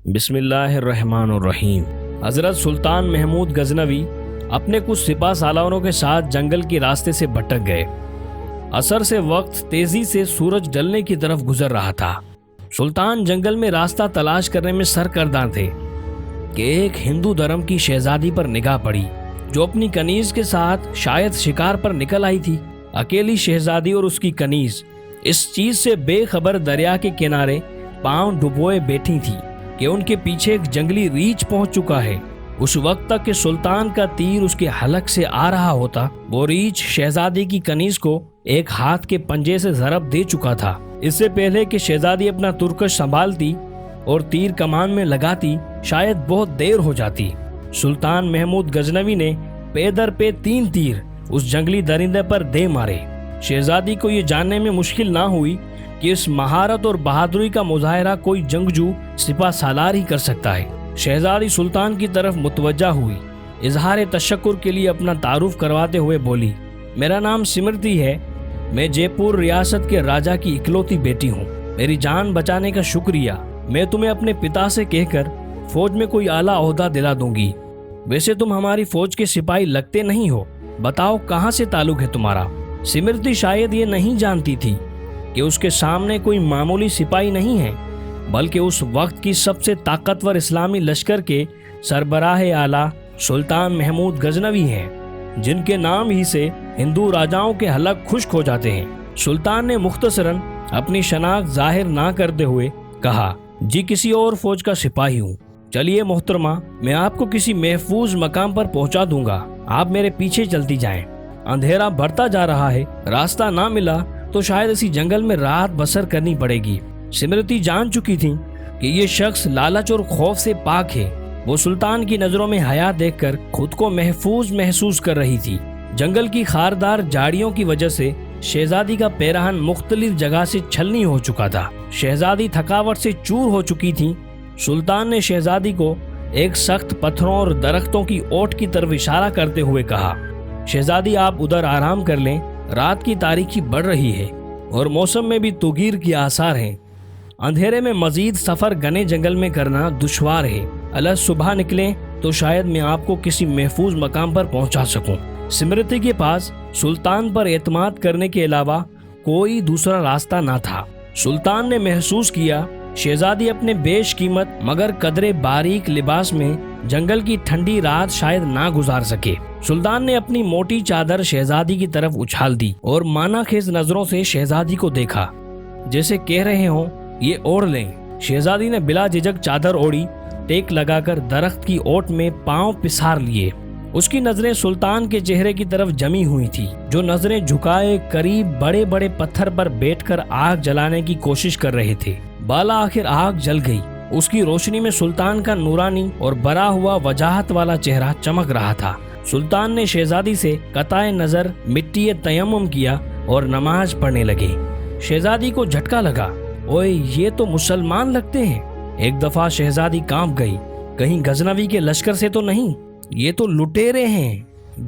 بسم اللہ الرحمن الرحیم۔ حضرت سلطان محمود غزنوی اپنے کچھ سپاہ سالاروں کے ساتھ جنگل کے راستے سے بھٹک گئے۔ عصر سے وقت تیزی سے سورج ڈلنے کی طرف گزر رہا تھا۔ سلطان جنگل میں راستہ تلاش کرنے میں سرگرداں تھے کہ ایک ہندو دھرم کی شہزادی پر نگاہ پڑی جو اپنی کنیز کے ساتھ شاید شکار پر نکل آئی تھی۔ اکیلی شہزادی اور اس کی کنیز اس چیز سے بے خبر دریا کے کنارے پاؤں ڈبوئے بیٹھی تھی کہ ان کے پیچھے ایک جنگلی ریچھ پہنچ چکا ہے۔ اس وقت تک کہ سلطان کا تیر اس کے حلق سے آ رہا ہوتا، وہ ریچھ شہزادی کی کنیز کو ایک ہاتھ کے پنجے سے ضرب دے چکا تھا۔ اس سے پہلے کہ شہزادی اپنا ترکش سنبھالتی اور تیر کمان میں لگاتی، شاید بہت دیر ہو جاتی۔ سلطان محمود غزنوی نے پے در پے 3 تیر اس جنگلی درندے پر دے مارے۔ شہزادی کو یہ جاننے میں مشکل نہ ہوئی کہ اس مہارت اور بہادری کا مظاہرہ کوئی جنگجو سپاہ سالار ہی کر سکتا ہے۔ شہزادی سلطان کی طرف متوجہ ہوئی، اظہار تشکر کے لیے اپنا تعارف کرواتے ہوئے بولی، میرا نام سمرتی ہے، میں جے پور ریاست کے راجہ کی اکلوتی بیٹی ہوں۔ میری جان بچانے کا شکریہ۔ میں تمہیں اپنے پتا سے کہہ کر فوج میں کوئی اعلیٰ عہدہ دلا دوں گی۔ ویسے تم ہماری فوج کے سپاہی لگتے نہیں ہو، بتاؤ کہاں سے تعلق ہے تمہارا؟ سمرتی شاید یہ نہیں جانتی تھی کہ اس کے سامنے کوئی معمولی سپاہی نہیں ہے، بلکہ اس وقت کی سب سے طاقتور اسلامی لشکر کے سربراہ اعلیٰ سلطان محمود غزنوی ہیں، جن کے نام ہی سے ہندو راجاؤں کے حلق خشک ہو جاتے ہیں۔ سلطان نے مختصراً اپنی شناخت ظاہر نہ کرتے ہوئے کہا، جی کسی اور فوج کا سپاہی ہوں۔ چلیے محترمہ، میں آپ کو کسی محفوظ مقام پر پہنچا دوں گا، آپ میرے پیچھے چلتی جائیں۔ اندھیرا بڑھتا جا رہا ہے، راستہ نہ ملا تو شاید اسی جنگل میں رات بسر کرنی پڑے گی۔ سمرتی جان چکی تھی کہ یہ شخص لالچ اور خوف سے پاک ہے۔ وہ سلطان کی نظروں میں حیا دیکھ کر خود کو محفوظ محسوس کر رہی تھی۔ جنگل کی خاردار جھاڑیوں کی وجہ سے شہزادی کا پیراہن مختلف جگہ سے چھلنی ہو چکا تھا۔ شہزادی تھکاوٹ سے چور ہو چکی تھی۔ سلطان نے شہزادی کو ایک سخت پتھروں اور درختوں کی اوٹ کی طرف اشارہ کرتے ہوئے کہا، شہزادی آپ ادھر آرام کر لیں، رات کی تاریکی بڑھ رہی ہے اور موسم میں بھی تغیر کے آثار ہیں۔ اندھیرے میں مزید سفر گھنے جنگل میں کرنا دشوار ہے۔ اللہ صبح نکلیں تو شاید میں آپ کو کسی محفوظ مقام پر پہنچا سکوں۔ سمرتی کے پاس سلطان پر اعتماد کرنے کے علاوہ کوئی دوسرا راستہ نہ تھا۔ سلطان نے محسوس کیا شہزادی اپنے بیش قیمت مگر قدرے باریک لباس میں جنگل کی ٹھنڈی رات شاید نہ گزار سکے۔ سلطان نے اپنی موٹی چادر شہزادی کی طرف اچھال دی اور مانا خیز نظروں سے شہزادی کو دیکھا، جیسے کہہ رہے ہوں یہ اوڑھ لیں۔ شہزادی نے بلا جھجک چادر اوڑھی، ٹیک لگا کر درخت کی اوٹ میں پاؤں پسار لیے۔ اس کی نظریں سلطان کے چہرے کی طرف جمی ہوئی تھی، جو نظریں جھکائے قریب بڑے بڑے پتھر پر بیٹھ کر آگ جلانے کی کوشش کر رہے تھے۔ بالا آخر آگ جل گئی۔ اس کی روشنی میں سلطان کا نورانی اور بھرا ہوا وجاہت والا چہرہ چمک رہا تھا۔ سلطان نے شہزادی سے قطع نظر مٹی تیمم کیا اور نماز پڑھنے لگے۔ شہزادی کو جھٹکا لگا، اوئے یہ تو مسلمان لگتے ہیں۔ ایک دفعہ شہزادی کانپ گئی، کہیں غزنوی کے لشکر سے تو نہیں؟ یہ تو لٹیرے ہیں،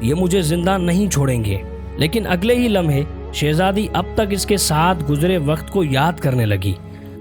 یہ مجھے زندہ نہیں چھوڑیں گے۔ لیکن اگلے ہی لمحے شہزادی اب تک اس کے ساتھ گزرے وقت کو یاد کرنے لگی۔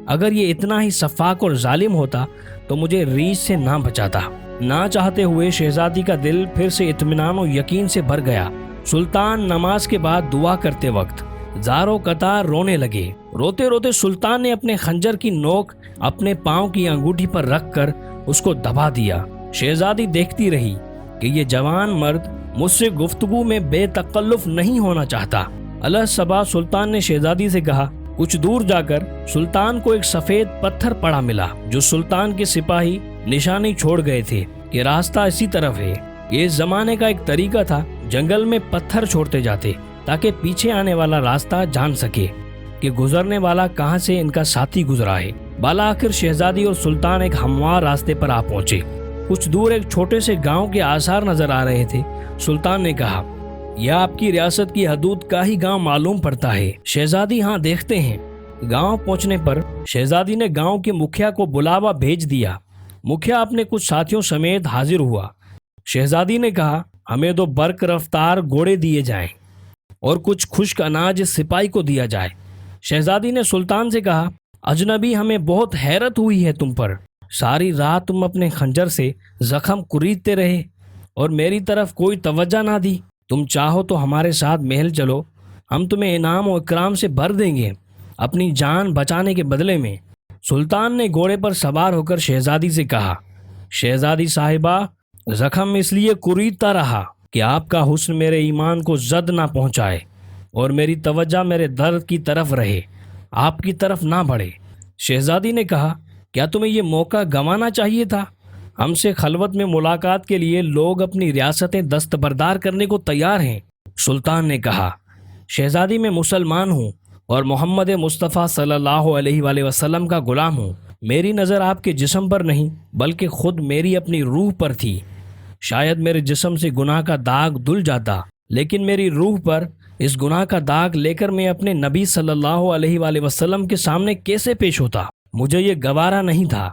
اگر یہ اتنا ہی شفاق اور ظالم ہوتا تو مجھے ریچھ سے نہ بچاتا۔ نہ چاہتے ہوئے شہزادی کا دل پھر سے اطمینان و یقین سے بھر گیا۔ سلطان نماز کے بعد دعا کرتے وقت زاروں قطار رونے لگے۔ روتے روتے سلطان نے اپنے خنجر کی نوک اپنے پاؤں کی انگوٹھی پر رکھ کر اس کو دبا دیا۔ شہزادی دیکھتی رہی کہ یہ جوان مرد مجھ سے گفتگو میں بے تکلف نہیں ہونا چاہتا۔ اللہ صبح سلطان نے شہزادی سے کہا، کچھ دور جا کر سلطان کو ایک سفید پتھر پڑا ملا جو سلطان کے سپاہی نشانی چھوڑ گئے تھے کہ راستہ اسی طرف ہے۔ یہ اس زمانے کا ایک طریقہ تھا، جنگل میں پتھر چھوڑتے جاتے تاکہ پیچھے آنے والا راستہ جان سکے کہ گزرنے والا کہاں سے ان کا ساتھی گزرا ہے۔ بالا آخر شہزادی اور سلطان ایک ہموار راستے پر آ پہنچے۔ کچھ دور ایک چھوٹے سے گاؤں کے آثار نظر آ رہے تھے۔ سلطان نے کہا، یہ آپ کی ریاست کی حدود کا ہی گاؤں معلوم پڑتا ہے۔ شہزادی ہاں دیکھتے ہیں۔ گاؤں پہنچنے پر شہزادی نے گاؤں کے مکھیا کو بلاوا بھیج دیا۔ مکھیا اپنے کچھ ساتھیوں سمیت حاضر ہوا۔ شہزادی نے کہا، ہمیں 2 برق رفتار گھوڑے دیے جائیں اور کچھ خشک اناج سپاہی کو دیا جائے۔ شہزادی نے سلطان سے کہا، اجنبی ہمیں بہت حیرت ہوئی ہے تم پر، ساری رات تم اپنے خنجر سے زخم کریدتے رہے اور میری طرف کوئی توجہ نہ دی۔ تم چاہو تو ہمارے ساتھ محل چلو، ہم تمہیں انعام و اکرام سے بھر دیں گے اپنی جان بچانے کے بدلے میں۔ سلطان نے گھوڑے پر سوار ہو کر شہزادی سے کہا، شہزادی صاحبہ، زخم اس لیے کریدتا رہا کہ آپ کا حسن میرے ایمان کو زد نہ پہنچائے اور میری توجہ میرے درد کی طرف رہے، آپ کی طرف نہ بڑھے۔ شہزادی نے کہا، کیا تمہیں یہ موقع گنوانا چاہیے تھا؟ ہم سے خلوت میں ملاقات کے لیے لوگ اپنی ریاستیں دستبردار کرنے کو تیار ہیں۔ سلطان نے کہا، شہزادی میں مسلمان ہوں اور محمد مصطفیٰ صلی اللہ علیہ وآلہ وسلم کا غلام ہوں۔ میری نظر آپ کے جسم پر نہیں بلکہ خود میری اپنی روح پر تھی۔ شاید میرے جسم سے گناہ کا داغ دھل جاتا، لیکن میری روح پر اس گناہ کا داغ لے کر میں اپنے نبی صلی اللہ علیہ وآلہ وسلم کے سامنے کیسے پیش ہوتا؟ مجھے یہ گوارا نہیں تھا،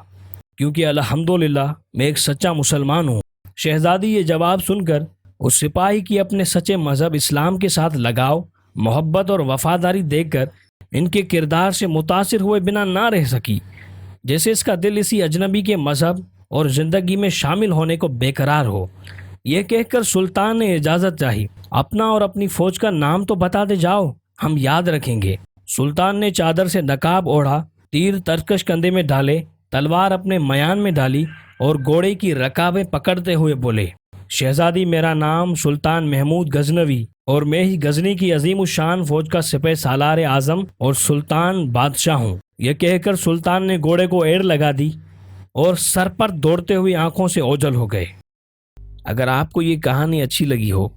کیونکہ الحمدللہ میں ایک سچا مسلمان ہوں۔ شہزادی یہ جواب سن کر اس سپاہی کی اپنے سچے مذہب اسلام کے ساتھ لگاؤ، محبت اور وفاداری دیکھ کر ان کے کردار سے متاثر ہوئے بنا نہ رہ سکی، جیسے اس کا دل اسی اجنبی کے مذہب اور زندگی میں شامل ہونے کو بے قرار ہو۔ یہ کہہ کر سلطان نے اجازت چاہی، اپنا اور اپنی فوج کا نام تو بتا دے جاؤ، ہم یاد رکھیں گے۔ سلطان نے چادر سے نقاب اوڑھا، تیر ترکش کندھے میں ڈالے، تلوار اپنے میان میں ڈالی اور گھوڑے کی رکابیں پکڑتے ہوئے بولے، شہزادی، میرا نام سلطان محمود غزنوی اور میں ہی غزنی کی عظیم الشان فوج کا سپہ سالار اعظم اور سلطان بادشاہ ہوں۔ یہ کہہ کر سلطان نے گھوڑے کو ایڑ لگا دی اور سر پر دوڑتے ہوئے آنکھوں سے اوجھل ہو گئے۔ اگر آپ کو یہ کہانی اچھی لگی ہو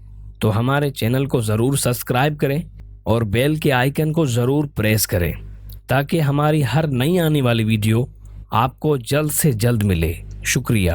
تو ہمارے چینل کو ضرور سبسکرائب کریں اور بیل کے آئیکن کو ضرور پریس کریں تاکہ ہماری ہر نئی آنے والی ویڈیو آپ کو جلد سے جلد ملے۔ شکریہ۔